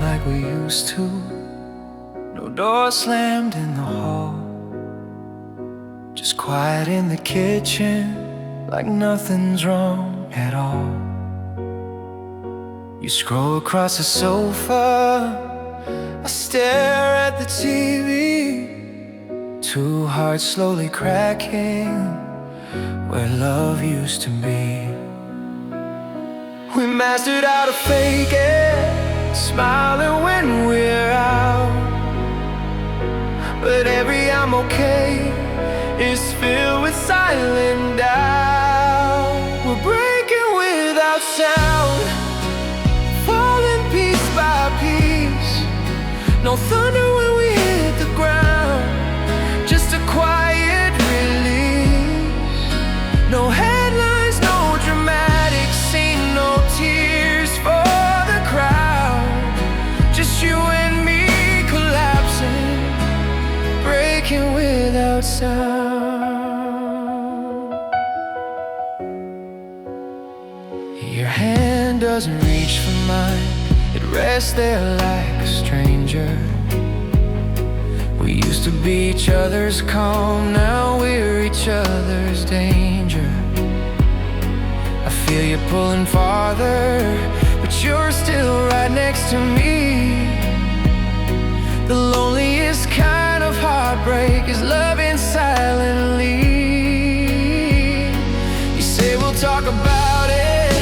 like we used to. No door slammed in the hall, just quiet in the kitchen, like nothing's wrong at all. You scroll across the sofa, I stare at the TV. Two hearts slowly cracking where love used to be. We mastered how to fake it, smiling when we're out, but every I'm okay is filled with silent doubt. We're breaking without sound, falling piece by piece. No thunder when we hit the ground, just a quiet release. No headlines, no dramatic scene, no tears for the crowd. Just you and me collapsing, breaking without sound. Your hand doesn't reach for mine, it rests there like a stranger. We used to be each other's calm, now we're each other's danger. I feel you pulling farther, but you're still right next to me. The loneliest kind of heartbreak is loving silently. You say we'll talk about it,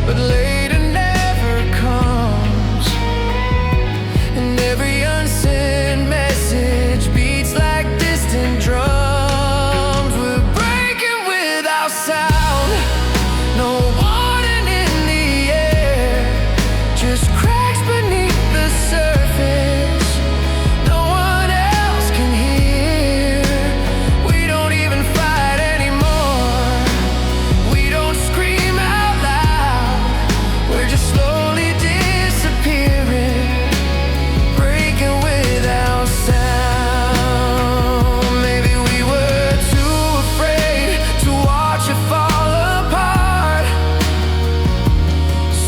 but later never comes. And every unsent message beats like distant drums. We're breaking without sound, no warning in the air, just cracks beneath the surface no one else can hear. We don't even fight anymore, we don't scream out loud, we're just slowly disappearing, breaking without sound. Maybe we were too afraid to watch it fall apart,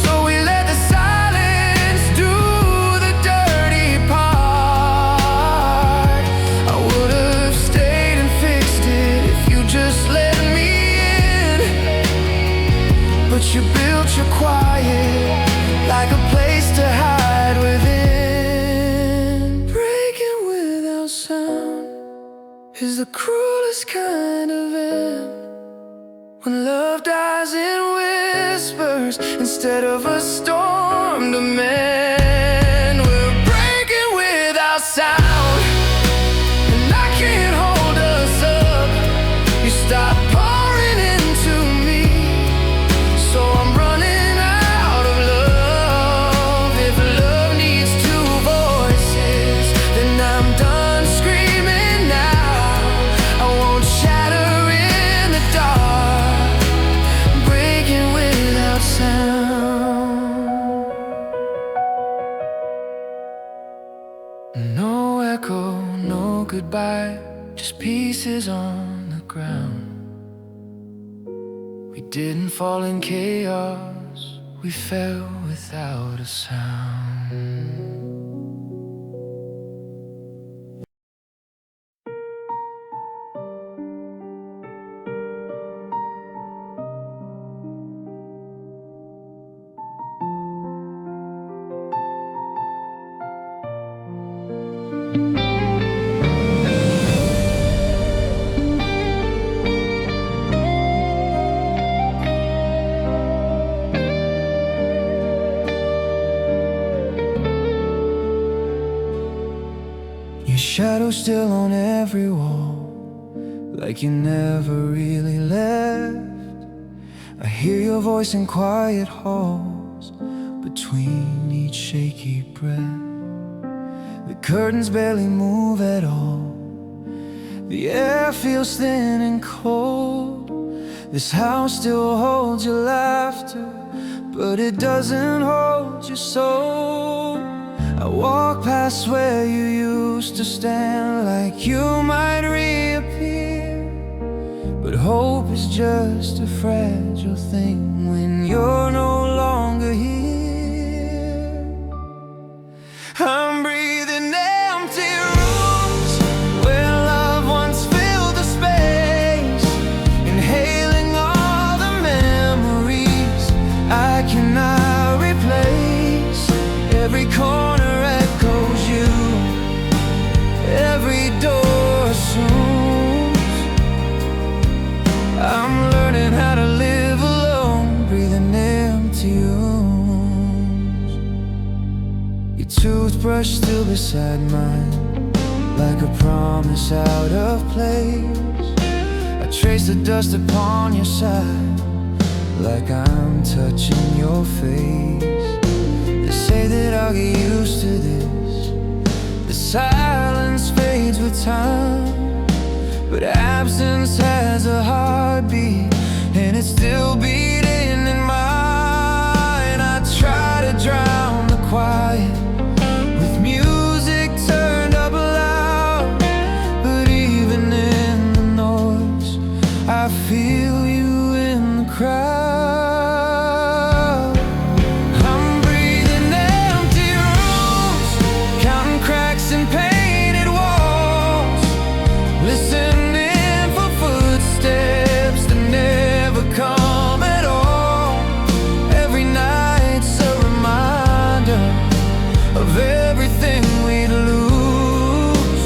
so we let the silence do the dirty part. I would have stayed and fixed it if you just let me in, but you built your quiet like a place to hide within. Breaking without sound is the cruelest kind of end, when love dies in whispers instead of a storm to mend. We're breaking without sound, and I can't hold us up. You stop pouring into me, so I'm running out of love. If love needs two voices, then I'm done screaming now. I won't shatter in the dark, breaking without sound. No echo, no goodbye, just pieces on the ground. We didn't fall in chaos, we fell without a sound. Your shadow still on every wall, like you never really left. I hear your voice in quiet halls, between each shaky breath. The curtains barely move at all, the air feels thin and cold. This house still holds your laughter, but it doesn't hold your soul. I walk past where you used to stand, like you might reappear, but hope is just a fragile thing when you're no longer here. toothbrush still beside mine, like a promise out of place. I trace the dust upon your side, like I'm touching your face. They say that I'll get used to this. The silence fades with time, but absence has a heartbeat, and it's still beating in mine. I try to drown the quiet with music turned up loud, but even in the noise I feel you in the crowd. I'm breathing empty rooms, counting cracks and painted walls, listening for footsteps that never come at all. Every night's a reminder of everything we'd lose.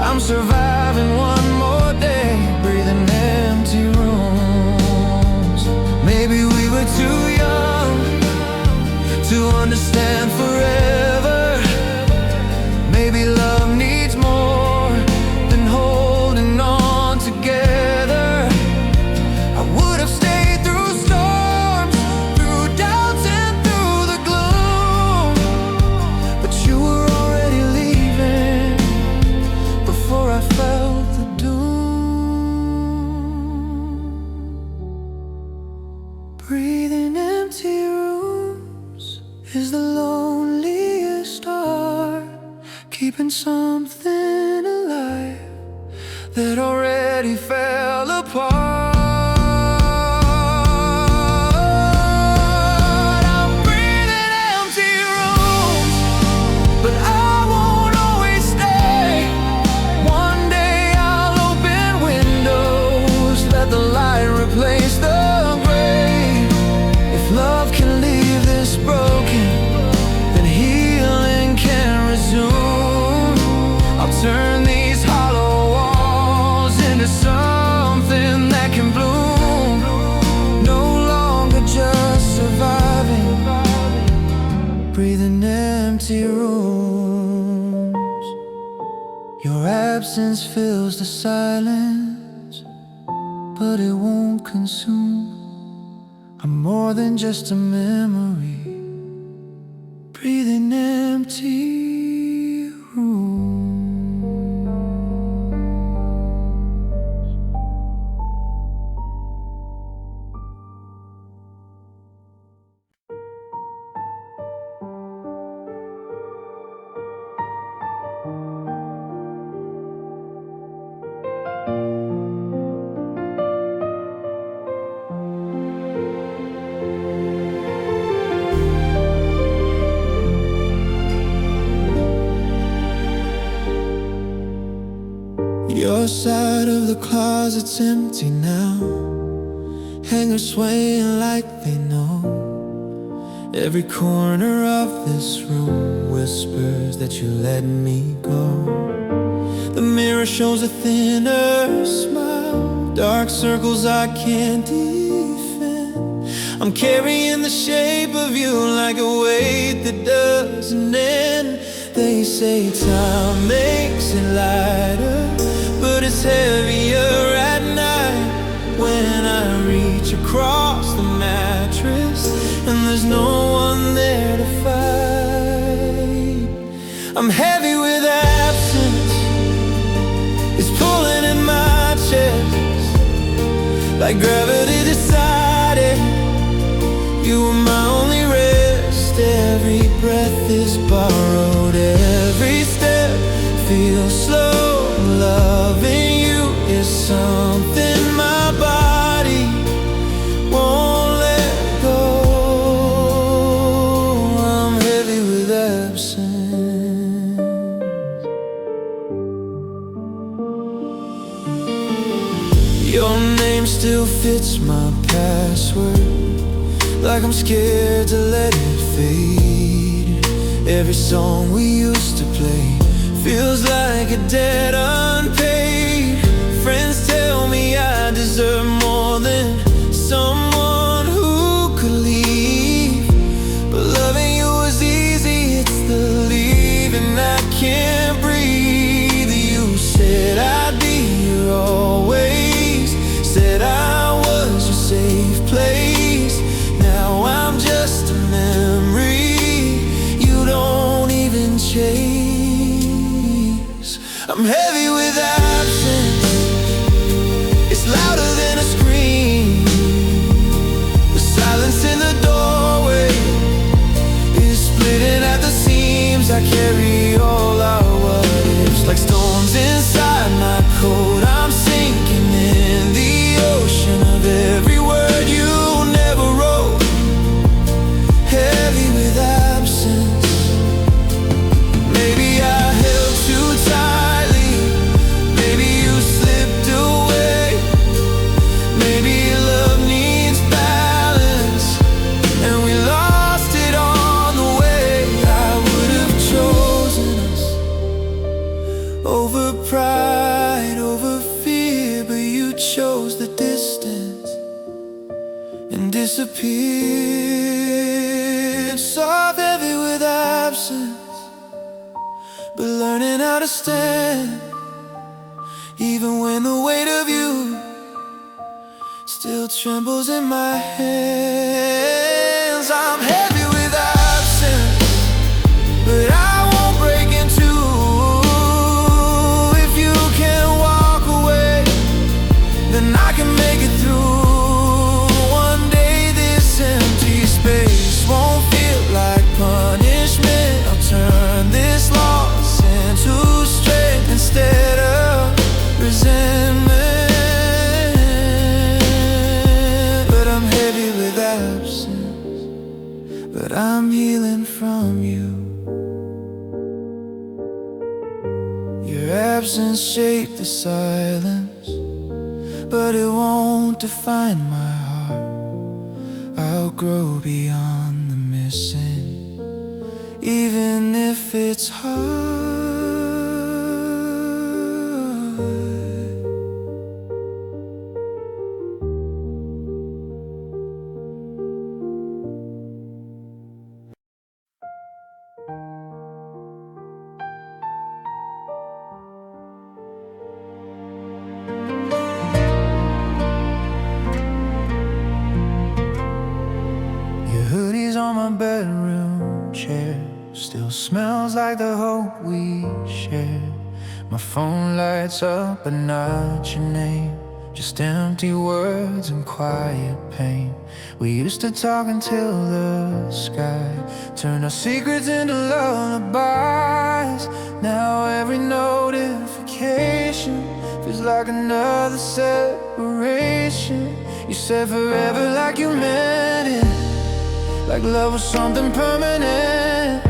I'm surviving one more day, breathing empty rooms. Maybe we were too young to understand forever. Maybe love needs more than holding on together. I would have stayed through storms, through doubts and through the gloom, but you were already leaving before I felt the doom. Breathing empty rooms is the loneliest art, keeping something alive that already fell apart. I'm breathing empty rooms, but I won't always stay. One day I'll open windows, let the light replace the gray. If love can leave this broken, then healing can resume. I'll turn these hollow walls into something that can bloom. No longer just surviving, breathing empty rooms. Your absence fills the silence, but it won't consume. I'm more than just a memory, breathing empty rooms. Your side of the closet's empty now, hangers swaying like they know. Every corner of this room whispers that you let me go. The mirror shows a thinner smile, dark circles I can't defend. I'm carrying the shape of you like a weight that doesn't end. They say time makes it lighter, but it's heavier at night when I reach across the mattress and there's no one there to fight. I'm heavy with absence, it's pulling in my chest, like gravity decided you were my only rest. Every breath is borrowed, every step feels slow. Loving you is something my body won't let go. I'm heavy with absence. Your name still fits my password, like I'm scared to let it fade. Every song we used to play feels like a debt unpaid. Friends tell me I deserve more than someone who could leave, but loving you was easy dreams I carry all our what ifs, like stones inside my coat. I'm sinking in the ocean of every word you never wrote, heavy with absence. Maybe I held too tightly, maybe you slipped away, maybe love needs balance and we lost it on the way. I would have chosen us over pride, over fear, but you chose the distance and disappeared. Soft, heavy with absence, but learning how to stand, even when the weight of you still trembles in my hands. I'm heavy with absence, but I won't break in two. If you can walk away, then I can make it through. One day this empty space won't feel like punishment. I'll turn this loss into strength instead of resentment. But I'm heavy with absence, but I'm healing from you. Your absence shaped the silence, but it won't define my heart. I'll grow beyond the missing, even if it's hard. Your hoodie's on my bedroom chair, still smells like the hope we shared. My phone lights up but not your name, just empty words and quiet pain. We used to talk until the sky turned our secrets into lullabies. Now every notification feels like another separation. You said forever like you meant it, like love was something permanent.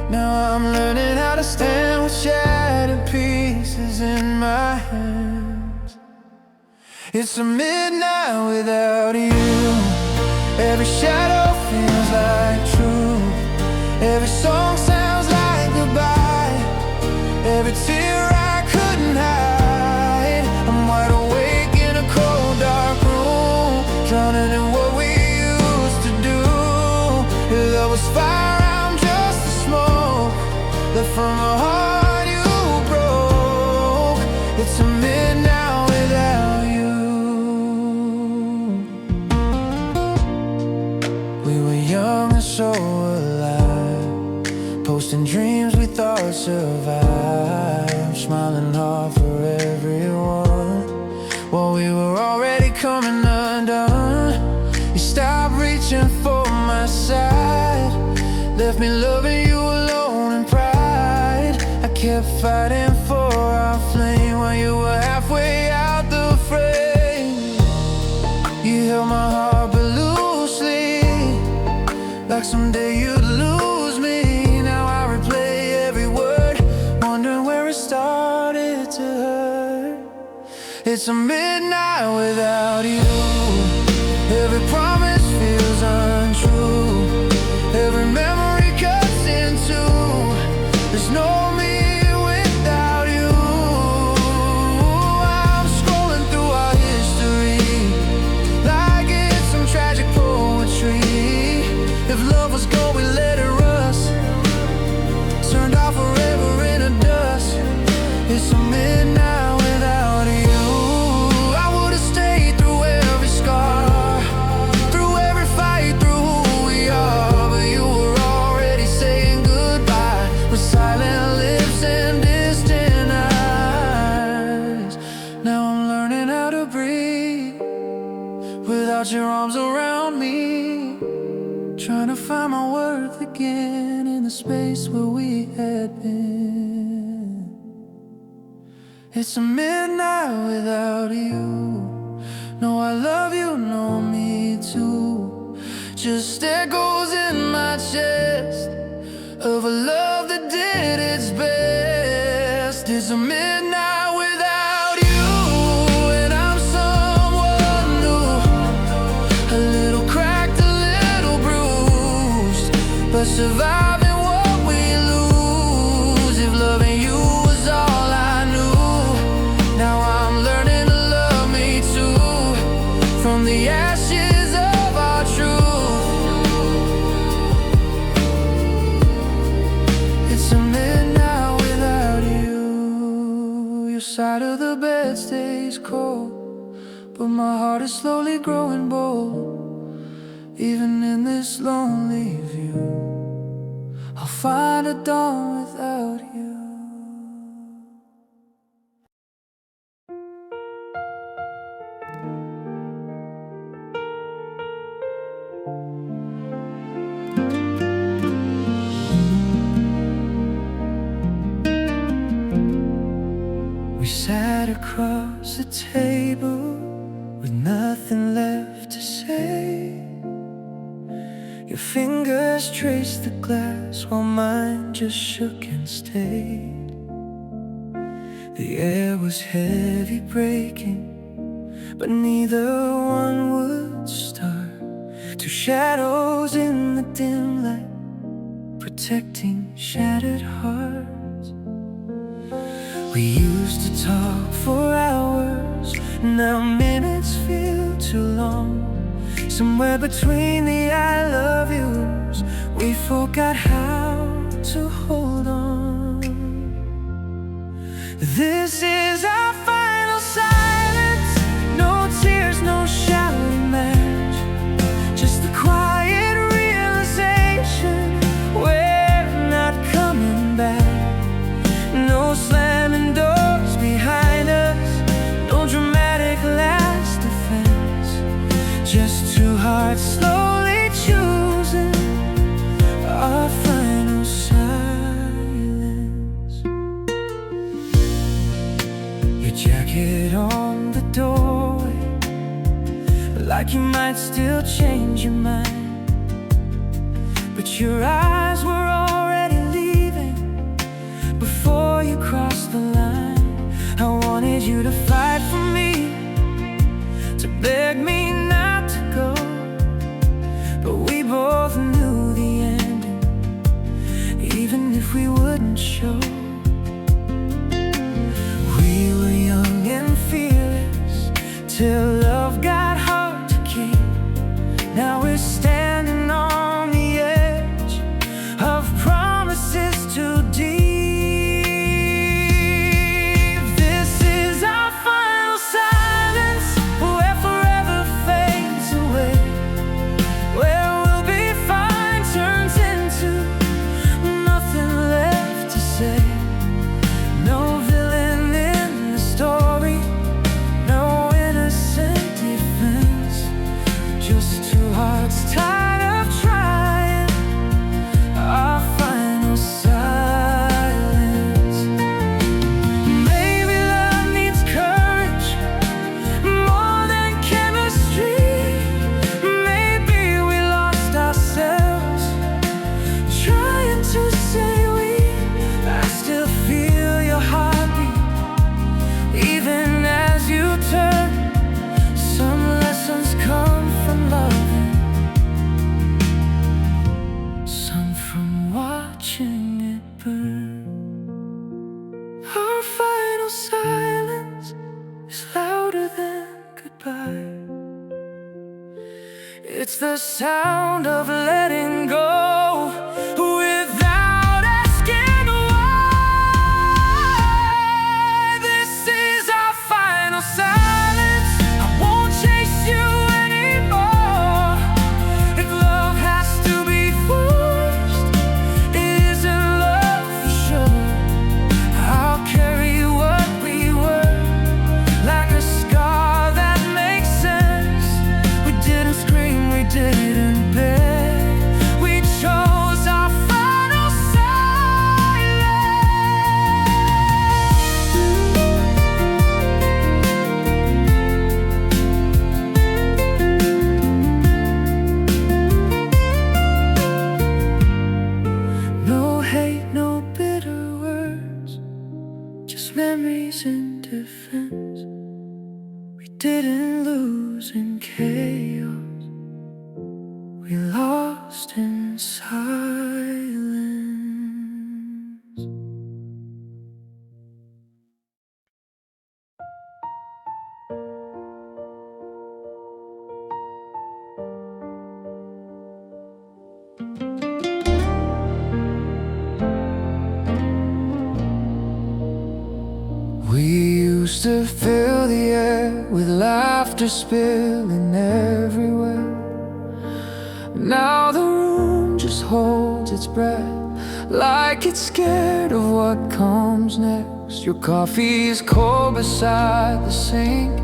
Now I'm learning how to stand with shattered pieces in my hands. It's a midnight without you. Every shadow feels like truth. Every song sounds like goodbye. Every tear I couldn't hide. I'm wide awake in a cold dark room, drowning in what we used to do. Your love was fire, I'm just the smoke left from a heart you broke. It's a midnight without you. We were young and so alive, posting dreams we thought survived, smiling hard for everyone while we were already coming undone. You stopped reaching for my side, left me loving you alone in pride. I kept fighting for our flame while you were halfway out the frame. You held my heart but loosely, like someday you'd lose me. Now I replay every word, wondering where it started to hurt. It's a midnight without you. Every promise feels untrue. Every memory cuts in two. There's no me without you. I'm scrolling through our history like it's some tragic poetry. If love was gold, we let it rust, turned off forever into dust. It's a midnight without you. space where we had been. It's a midnight without you. No, I love you, no, me too. Just echoes in my chest of a love that did its best. It's a midnight without you, and I'm someone new, a little cracked, a little bruised, but surviving what we lose. If loving you was all I knew, now I'm learning to love me too, from the ashes of our truth. It's a midnight without you. Your side of the bed stays cold, but my heart is slowly growing bold. Even in this lonely view, I'll find a dawn without you. We sat across the table with nothing left to say. Your fingers traced the glass while mine just shook and stayed. The air was heavy breaking, but neither one would start. Two shadows in the dim light, protecting shattered hearts. We used to talk for hours, now minutes feel too long. Somewhere between the I love yous, we forgot how to hold on. This is our final silence. No tears, no shouting match, just the quiet realization we're not coming back. No slamming doors behind us, no dramatic last defense, just two hearts slowly choosing our final silence. Your jacket on the doorway, like you might still change your mind, but your eyes were already leaving before you crossed the line. I wanted you to fight for me, to beg me not to go, but we both knew the ending, even if we wouldn't show. We were young and fearless till love got hard to keep. Now we're standing on the edge of promises too deep. This is our final silence, where forever fades away, where we'll be fine turns into nothing left to say. No villain in the story, no innocent defense, just two hearts tired of trying, our final silence. Maybe love needs courage more than chemistry. Maybe we lost ourselves trying to say we. I still feel your heartbeat, even as you turn. Some lessons come from loving, some from watching it burn. Our final silence is louder than goodbye. It's the sound of letting go without asking why. This is our final silence. I won't chase you anymore. If love has to be forced, it isn't love for sure. I'll carry what we were, like a scar that makes sense. We didn't scream, we didn't beg, memories in defense. We didn't lose in chaos, we lost in silence. We used to fill the air with laughter spilling everywhere. Now the room just holds its breath, like it's scared of what comes next. Your coffee is cold beside the sink.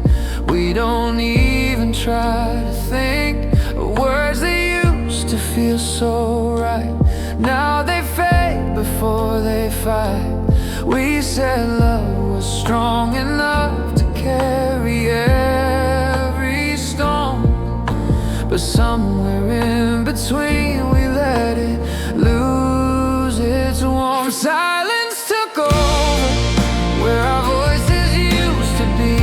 We don't even try to think of words that used to feel so right. Now they fade before they fight. We said love was strong enough to carry every storm, but somewhere in between we let it lose its warmth. Silence took over where our voices used to be,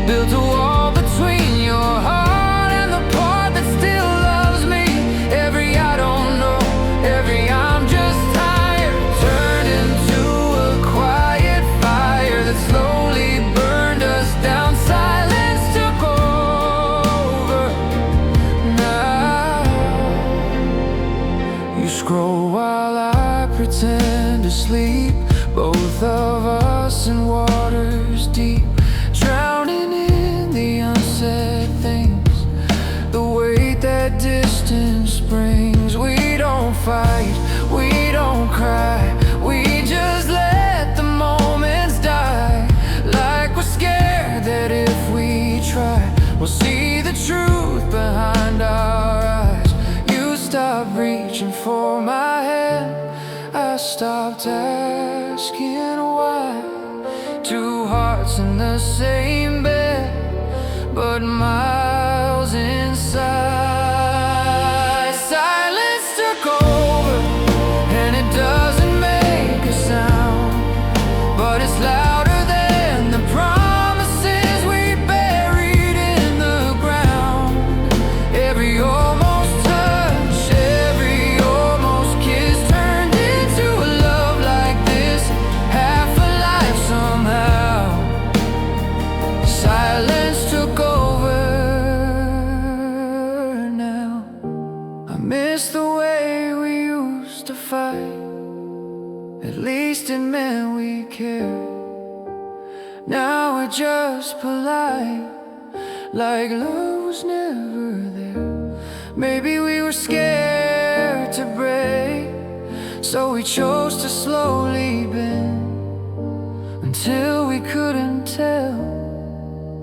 built a wall between your heart and the part that still loves me. Every I don't know, every I'm just tired, turned into a quiet fire that slowly burned us down. Silence took over now. You scroll while I pretend to sleep, both of us in waters deep, drowning in the unsaid things, the weight that distance brings. We don't fight, we don't cry, we just let the moments die, like we're scared that if we try, we'll see the truth behind our eyes. You stopped reaching for my hand, I stopped asking why. Two hearts in the same bed, but miles inside. Silence took over, and it doesn't make a sound, but it's louder than the promises we buried in the ground. Every almost touch, every almost kiss turned into a love like this, half a life somehow. Silence took over now. I miss the way we used to fight, at least it meant we cared. Now we're just polite, like love was never there. Maybe we were scared to break, so we chose to slowly bend, until we couldn't tell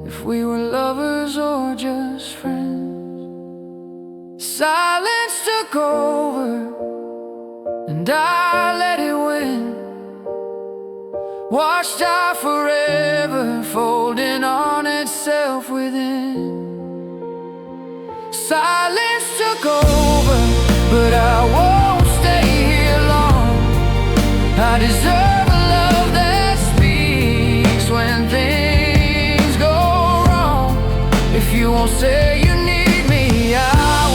if we were lovers or just friends. Silence took over, and I let it win. Watched our forever folding on itself within. Silence took over, but I won't stay here long. I deserve a love that speaks when things go wrong. If you won't say you need me, I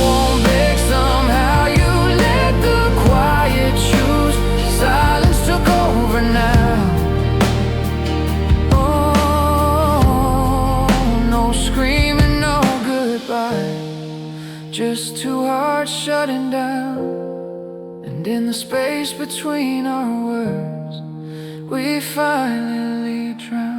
won't beg. Somehow you let the quiet choose. Silence took over now. Oh, no screaming, no goodbye, just two hearts shutting down. And in the space between our words, we finally drown.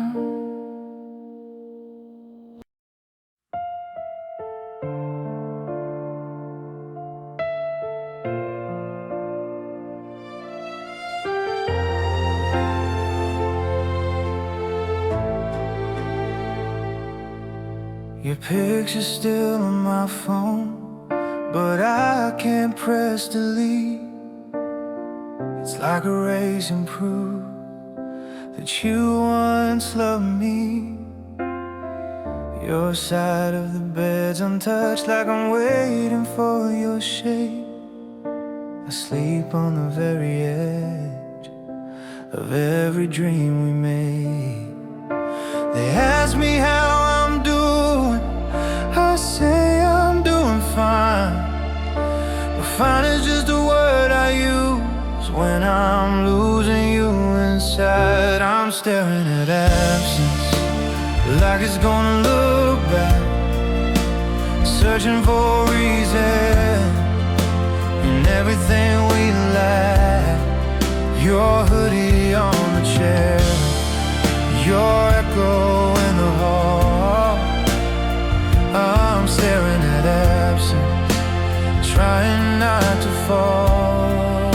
Your picture's still on my phone, but I can't press delete. It's like erasing proof that you once loved me. Your side of the bed's untouched, like I'm waiting for your shape. I sleep on the very edge of every dream we made. They ask me how I'm doing, I say I'm doing fine. But fine is just a word I use when I'm losing you inside. I'm staring at absence, like it's gonna look back, searching for a reason in everything we lack. Your hoodie on the chair, your echo in the hall. I'm staring at absence, trying not to fall.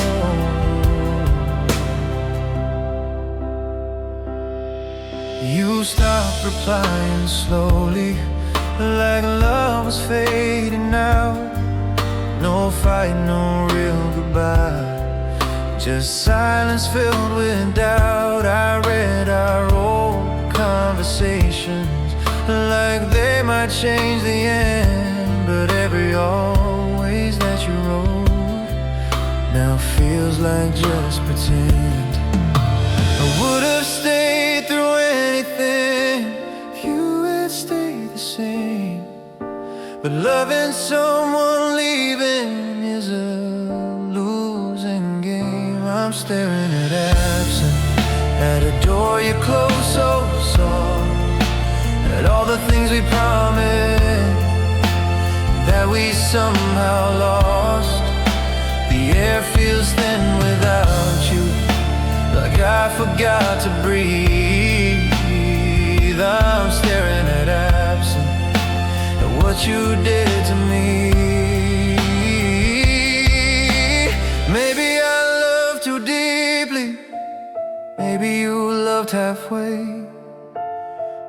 You stopped replying slowly, like love was fading out. No fight, no real goodbye, just silence filled with doubt. I read our old conversations like they might change the end, but every always that you wrote now feels like just pretend. I would have stayed through anything if you had stayed the same, but loving someone leaving is a losing game. I'm staring at absence, at a door you close so soft, at all the things we promised that we somehow lost. The air feels thin without you, like I forgot to breathe. I'm staring at absence, at what you did to me. Maybe I loved too deeply, maybe you loved halfway.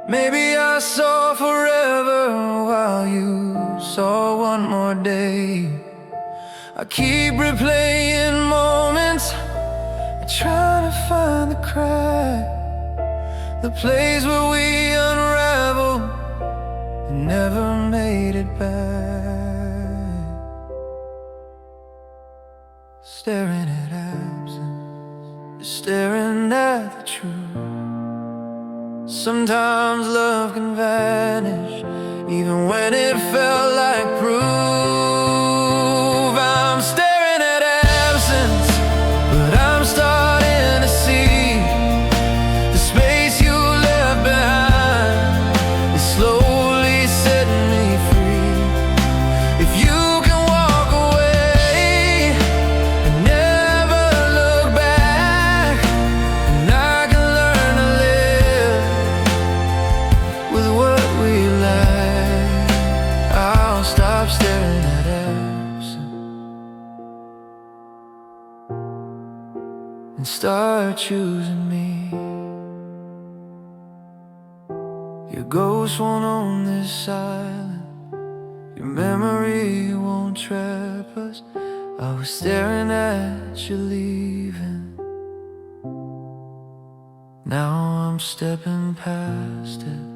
Maybe I saw forever while you saw one more day. I keep replaying moments, trying to find the crack, the place where we unraveled and never made it back. Staring at absence, staring at the truth. Sometimes love can vanish, even when it felt like proof. I'm staring at absence, but I'm starting to see the space you left behind is slowly setting me free. If you can walk away and never look back, and I can learn to live with what we lack, I'll stop staring at absence and start choosing me. Your ghost won't own this silence, your memory won't trap us. I was staring at you leaving, now I'm stepping past it.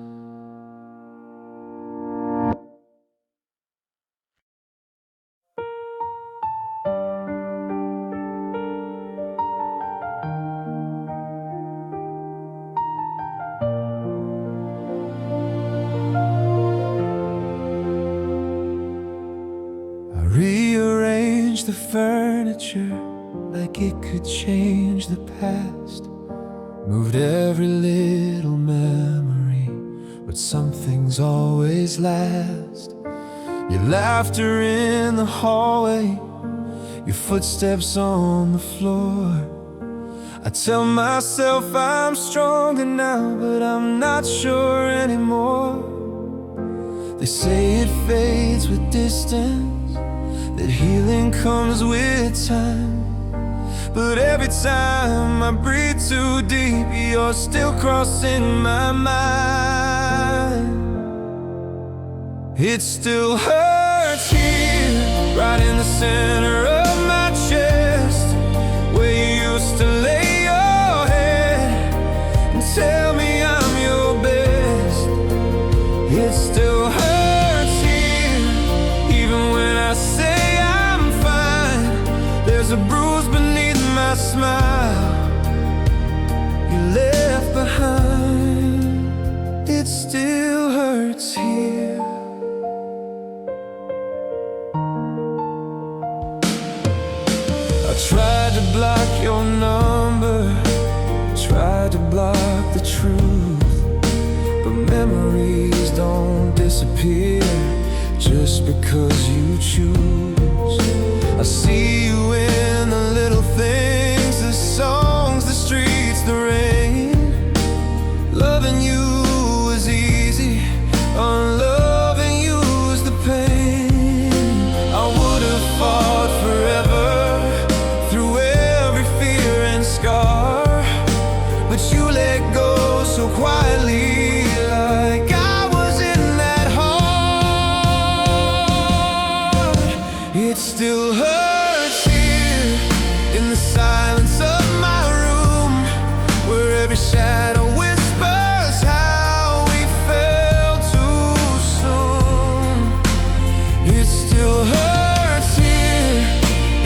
Rearrange the furniture like it could change the past. Moved every little memory, but some things always last. Your laughter in the hallway, your footsteps on the floor. I tell myself I'm stronger now, but I'm not sure anymore. They say it fades with distance, that healing comes with time. But every time I breathe too deep, you're still crossing my mind. It still hurts here, right in the center of my chest, where you used to lay your head and tell me I'm your best. It still hurts here, even when I say I'm fine. There's a bruise beneath my smile, don't disappear just because you choose. I see you in the little things, the songs, the streets, the rain. Loving you was easy, unloving you was the pain. I would have fought forever through every fear and scar, but you let go so quietly, like I was in that heart. It still hurts here in the silence of my room, where every shadow whispers how we fell too soon. It still hurts here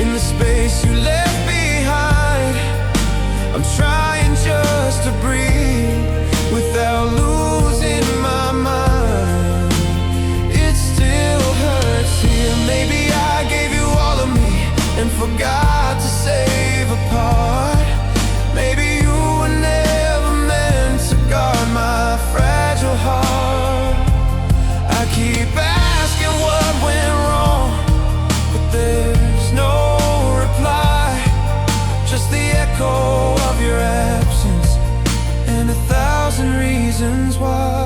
in the space you left behind. I'm trying just to breathe without losing my mind. It still hurts here. Maybe I gave you all of me and forgot to save a part. Maybe you were never meant to guard my fragile heart. I keep asking what went wrong, but there's no reply, just the echo of your absence and 1,000 reasons why.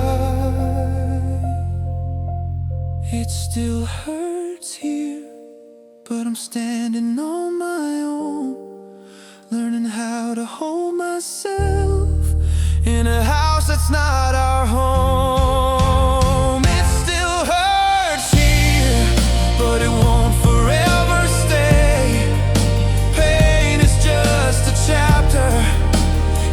It still hurts here, but I'm standing on my own, learning how to hold myself in a house that's not our home. It still hurts here, but it won't forever stay. Pain is just a chapter,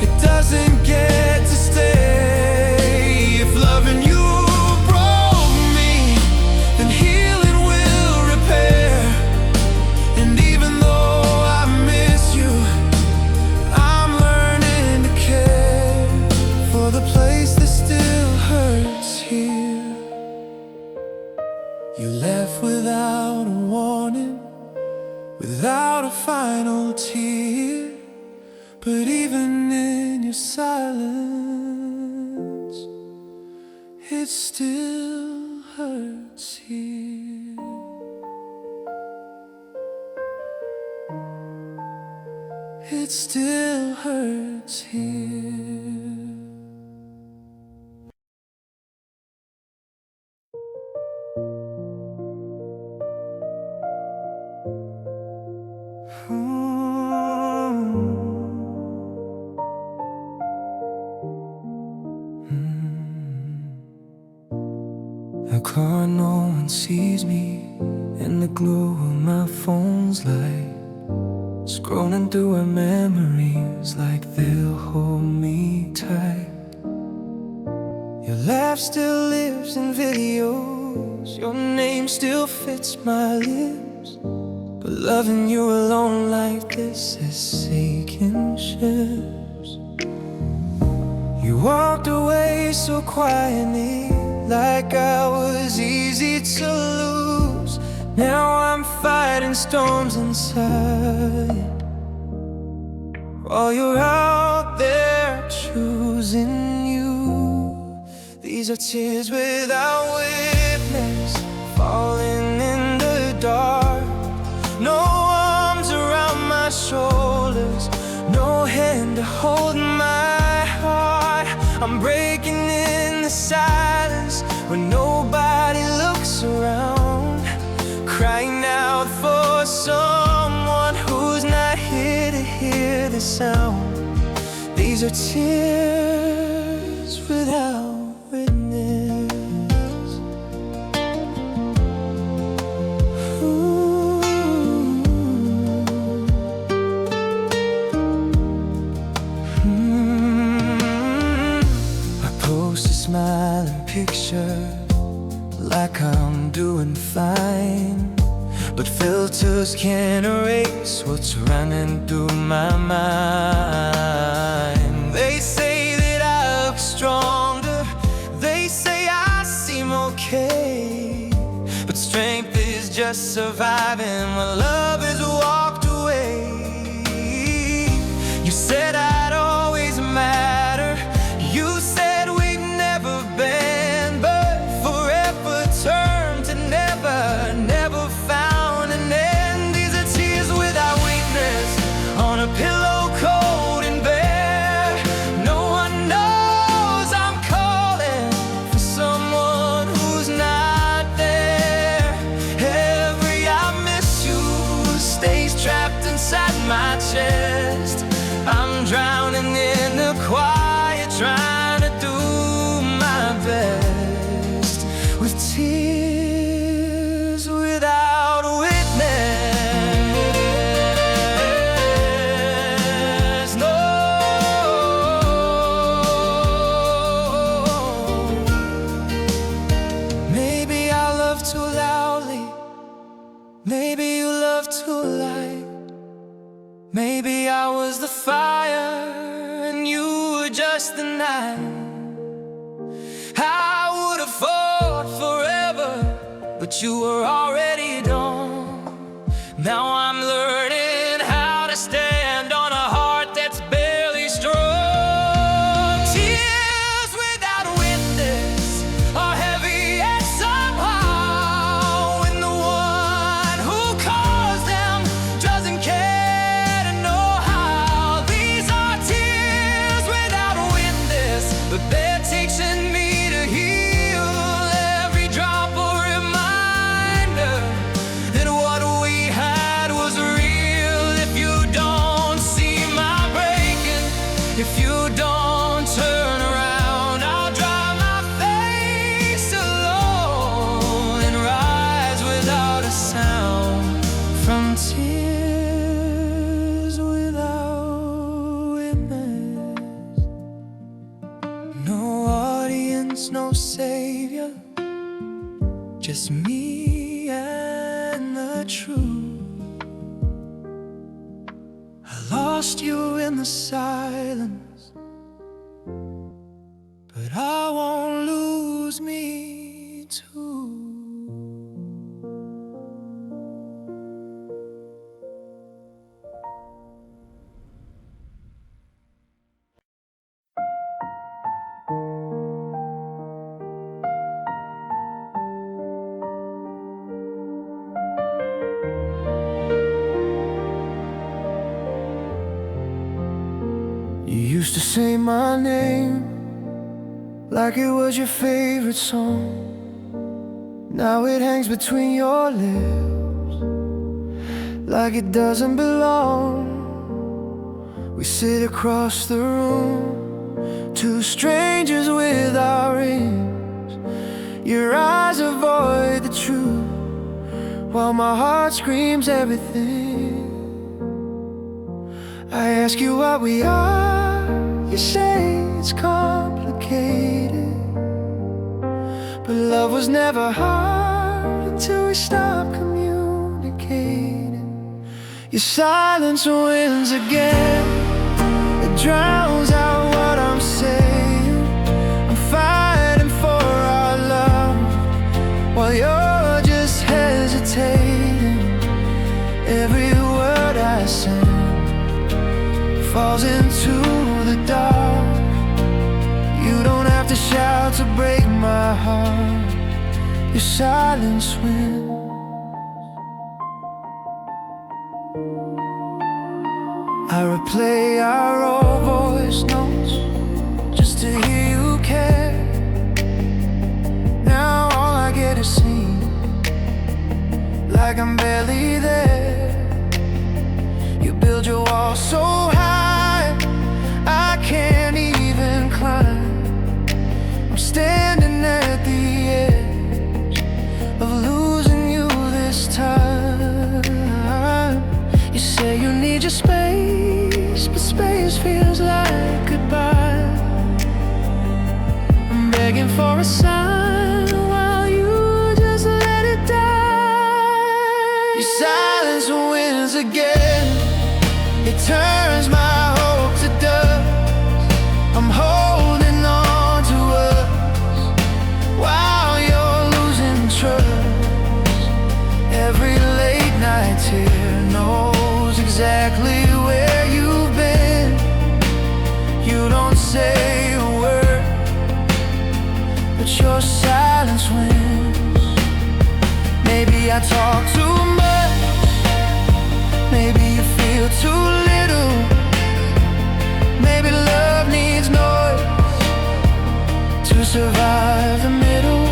it doesn't get to stay. If loving you broke me, then healing will repair. And even though I miss you, I'm learning to care for the place that still hurts here. You left without a warning, without a final tear, but even in your silence, it still hurts here. It still hurts here. A car, no one sees me, and the glow of my phone's light, scrolling through our memories like they'll hold me tight. Your laugh still lives in videos, your name still fits my lips, but loving you alone like this is sinking ships. You walked away so quietly, like I was easy to lose. Now I'm fighting storms inside, while you're out there choosing you. These are tears without witness, falling in the dark. No arms around my shoulders, no hand to hold my heart. I'm breaking in the silence when nobody looks around, crying out for someone who's not here to hear the sound. These are tears without witness. Ooh. I post a smile and picture like I'm doing fine, but filters can't erase what's running through my mind. They say that I look stronger, they say I seem okay, but strength is just surviving when love has walked away. You said I'd always matter, you said we'd never bend, but was the fire and you were just the night. I would have fought forever, but you were already gone. Now I'm learning how to stand on a heart that's barely strong. Tears without witness are heavy as somehow when the one who caused them doesn't care to know how. These are tears without witness, but they're teaching me to heal. Every drop a reminder that what we had was real. If you don't see my breaking, if you don't turn around, I'll dry my face alone and rise without a sound from tears without witness. No audience, no savior, just me and the truth. I lost you in the silence, but I won't lose me too. You used to say my name like it was your favorite song. Now it hangs between your lips like it doesn't belong. We sit across the room, two strangers with our rings. Your eyes avoid the truth while my heart screams everything. I ask you what we are, you say it's complicated, but love was never hard until we stopped communicating. Your silence wins again, it drowns out what I'm saying. I'm fighting for our love while you're just hesitating. Every word I say falls into the dark. You don't have to shout to break my heart. Your silence wins. I replay our old voice notes just to hear you care. Now all I get is seen, like I'm barely there. You build your wall so high I can't even climb. I'm standing at the edge of losing you this time. You say you need your space, but space feels like goodbye. I'm begging for a sign while you just let it die. Your silence wins again, it turns my hope to dust. I'm holding on to us while you're losing trust. Every late night tear knows exactly where you've been. You don't say a word, but your silence wins. Maybe I talk too much, maybe you feel too little. Maybe love needs noise to survive the middle.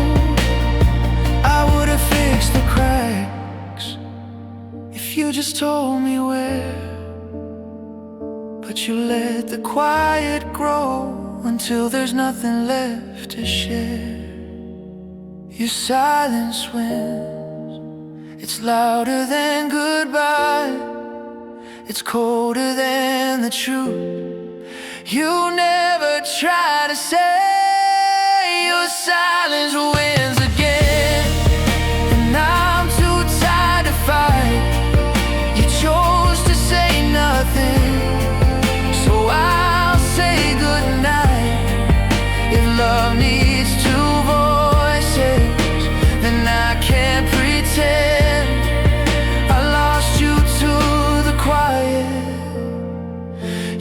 I would have fixed the cracks if you just told me where, but you let the quiet grow until there's nothing left to share. Your silence wins, it's louder than goodbye, it's colder than the truth. You never try to say. Your silence wins again, and I'm too tired to fight. You chose to say nothing,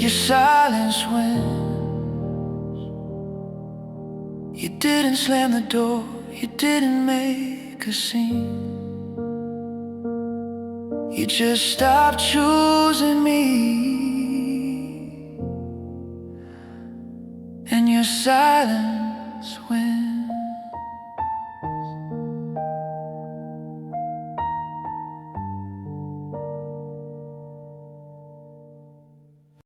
your silence wins. You didn't slam the door, you didn't make a scene. You just stopped choosing me, and your silence wins.